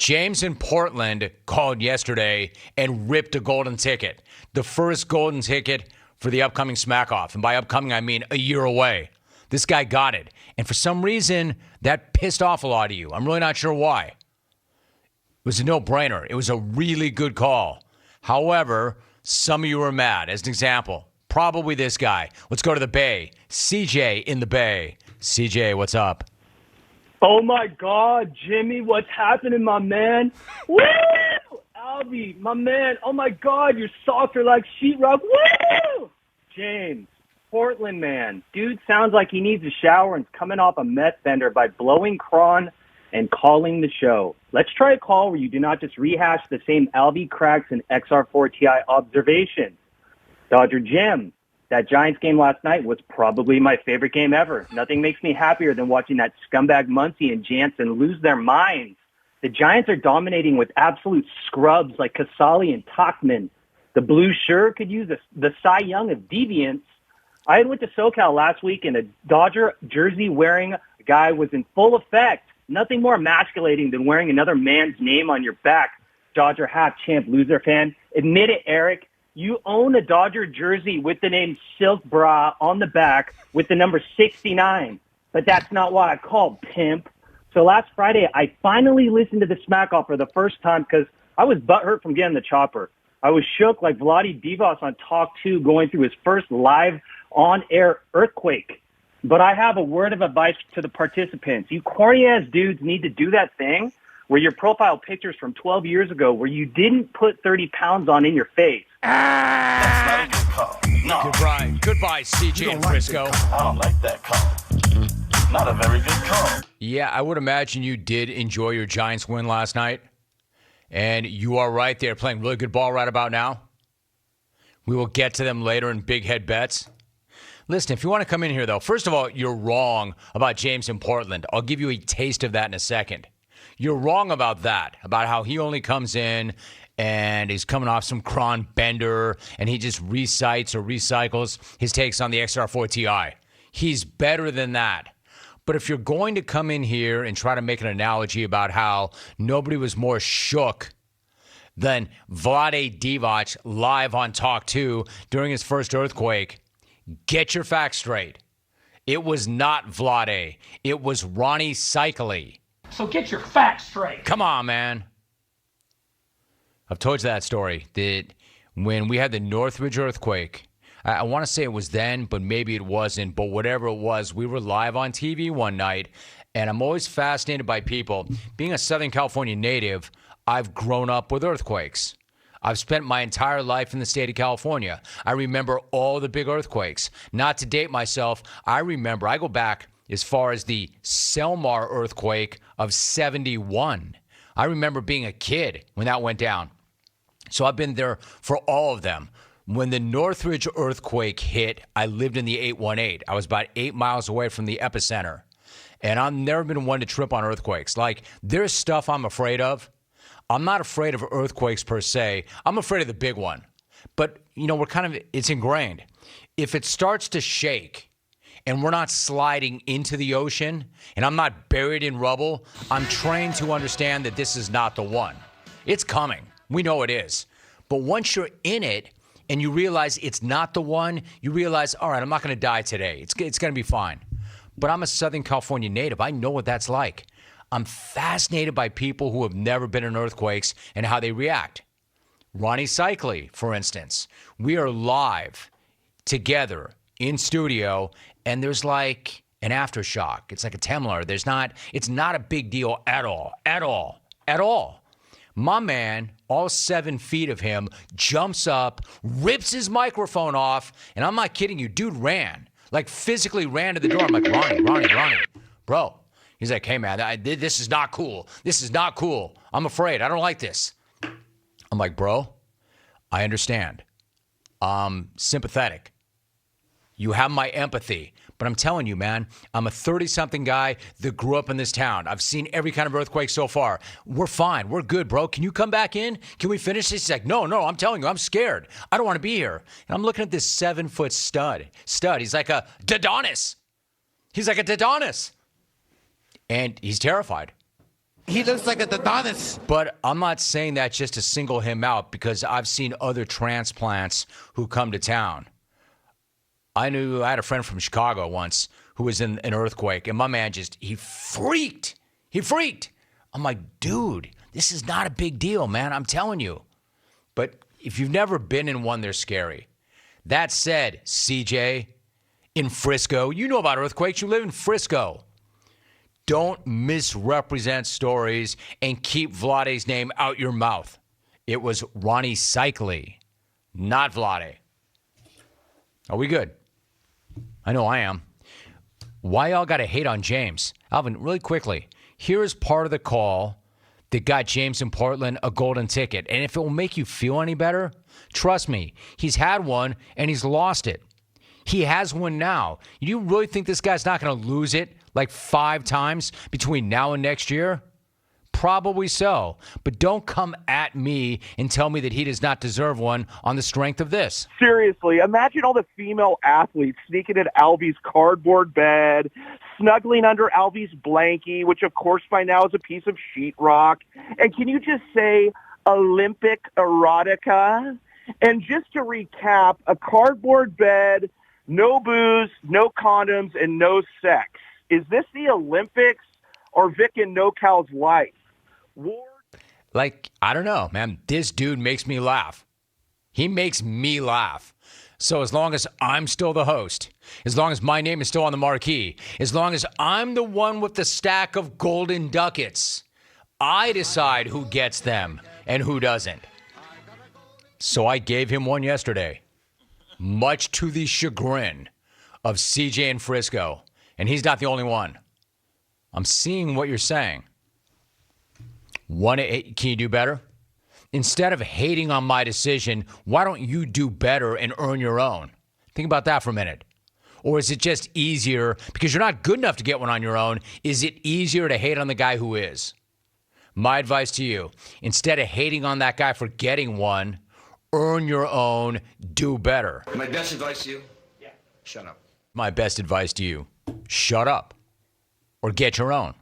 James in Portland called yesterday and ripped a golden ticket. The first golden ticket for the upcoming Smack Off. And by upcoming, I mean a year away. This guy got it. And for some reason, that pissed off a lot of you. I'm really not sure why. It was a no-brainer. It was a really good call. However, some of you are mad. As an example, probably this guy. Let's go to the Bay. CJ in the Bay. CJ, what's up? Oh, my God, Jimmy, what's happening, my man? Woo! Albie, my man, oh, my God, your socks are like sheetrock. Woo! James, Portland man. Dude sounds like he needs a shower and's coming off a meth bender by blowing cron and calling the show. Let's try a call where you do not just rehash the same Albie cracks and XR4TI observations. Dodger Jim. That Giants game last night was probably my favorite game ever. Nothing makes me happier than watching that scumbag Muncie and Jansen lose their minds. The Giants are dominating with absolute scrubs like Casali and Tachman. The Blues sure could use the Cy Young of deviance. I went to SoCal last week and a Dodger jersey wearing guy was in full effect. Nothing more emasculating than wearing another man's name on your back. Dodger half champ loser fan. Admit it, Eric. You own a Dodger jersey with the name Silk Brah on the back with the number 69. But that's not what I called, pimp. So last Friday, I finally listened to the Smack Off for the first time because I was butthurt from getting the chopper. I was shook like Vlade Divac on Talk 2 going through his first live on-air earthquake. But I have a word of advice to the participants. You corny-ass dudes need to do that thing where your profile pictures from 12 years ago where you didn't put 30 pounds on in your face. That's not a good call. No. Goodbye, CJ in Frisco. I don't like that call. Not a very good call. Yeah, I would imagine you did enjoy your Giants win last night. And you are right there playing really good ball right about now. We will get to them later in Big Head Bets. Listen, if you want to come in here, though, first of all, you're wrong about James in Portland. I'll give you a taste of that in a second. You're wrong about that, about how he only comes in and he's coming off some cron bender and he just recites or recycles his takes on the XR4TI. He's better than that. But if you're going to come in here and try to make an analogy about how nobody was more shook than Vlade Divac live on Talk 2 during his first earthquake, get your facts straight. It was not Vlade. It was Ronnie Cycli. So get your facts straight. Come on, man. I've told you that story, that when we had the Northridge earthquake, I want to say it was then, but maybe it wasn't. But whatever it was, we were live on TV one night, and I'm always fascinated by people. Being a Southern California native, I've grown up with earthquakes. I've spent my entire life in the state of California. I remember all the big earthquakes. Not to date myself, I go back as far as the Selmar earthquake of 71. I remember being a kid when that went down. So I've been there for all of them. When the Northridge earthquake hit, I lived in the 818. I was about 8 miles away from the epicenter. And I've never been one to trip on earthquakes. Like, there's stuff I'm afraid of. I'm not afraid of earthquakes per se. I'm afraid of the big one. But, it's ingrained. If it starts to shake and we're not sliding into the ocean and I'm not buried in rubble, I'm trained to understand that this is not the one. It's coming. We know it is. But once you're in it and you realize it's not the one, you realize, all right, I'm not going to die today. It's going to be fine. But I'm a Southern California native. I know what that's like. I'm fascinated by people who have never been in earthquakes and how they react. Ronnie Cycli, for instance. We are live together in studio, and there's like an aftershock. It's like a Temlar. It's not a big deal at all. My man, all 7 feet of him, jumps up, rips his microphone off, and I'm not kidding you, dude ran. Like physically ran to the door. I'm like, Ronnie, bro. He's like, hey, man, this is not cool. This is not cool. I'm afraid. I don't like this. I'm like, bro, I understand. I'm sympathetic. You have my empathy. But I'm telling you, man, I'm a 30-something guy that grew up in this town. I've seen every kind of earthquake so far. We're fine. We're good, bro. Can you come back in? Can we finish this? He's like, no, I'm telling you, I'm scared. I don't want to be here. And I'm looking at this 7-foot stud. He's like a Dodonis. And he's terrified. He looks like an Adonis. But I'm not saying that just to single him out because I've seen other transplants who come to town. I had a friend from Chicago once who was in an earthquake, and my man he freaked. He freaked. I'm like, dude, this is not a big deal, man. I'm telling you. But if you've never been in one, they're scary. That said, CJ, in Frisco, you know about earthquakes. You live in Frisco. Don't misrepresent stories and keep Vlade's name out your mouth. It was Ronnie Cycli, not Vlade. Are we good? I know I am. Why y'all got to hate on James? Alvin, really quickly, here is part of the call that got James in Portland a golden ticket. And if it will make you feel any better, trust me, he's had one and he's lost it. He has one now. You really think this guy's not going to lose it like 5 times between now and next year? Probably so. But don't come at me and tell me that he does not deserve one on the strength of this. Seriously, imagine all the female athletes sneaking into Alvy's cardboard bed, snuggling under Alvy's blankie, which of course by now is a piece of sheetrock. And can you just say Olympic erotica? And just to recap, a cardboard bed, no booze, no condoms, and no sex. Is this the Olympics or Vic and NoCal's life? Like, I don't know, man. This dude makes me laugh. He makes me laugh. So as long as I'm still the host, as long as my name is still on the marquee, as long as I'm the one with the stack of golden ducats, I decide who gets them and who doesn't. So I gave him one yesterday, much to the chagrin of CJ and Frisco. And he's not the only one. I'm seeing what you're saying. Can you do better? Instead of hating on my decision, why don't you do better and earn your own? Think about that for a minute. Or is it just easier, because you're not good enough to get one on your own, is it easier to hate on the guy who is? My advice to you, instead of hating on that guy for getting one, earn your own, do better. My best advice to you? Yeah. Shut up. My best advice to you, shut up or get your own.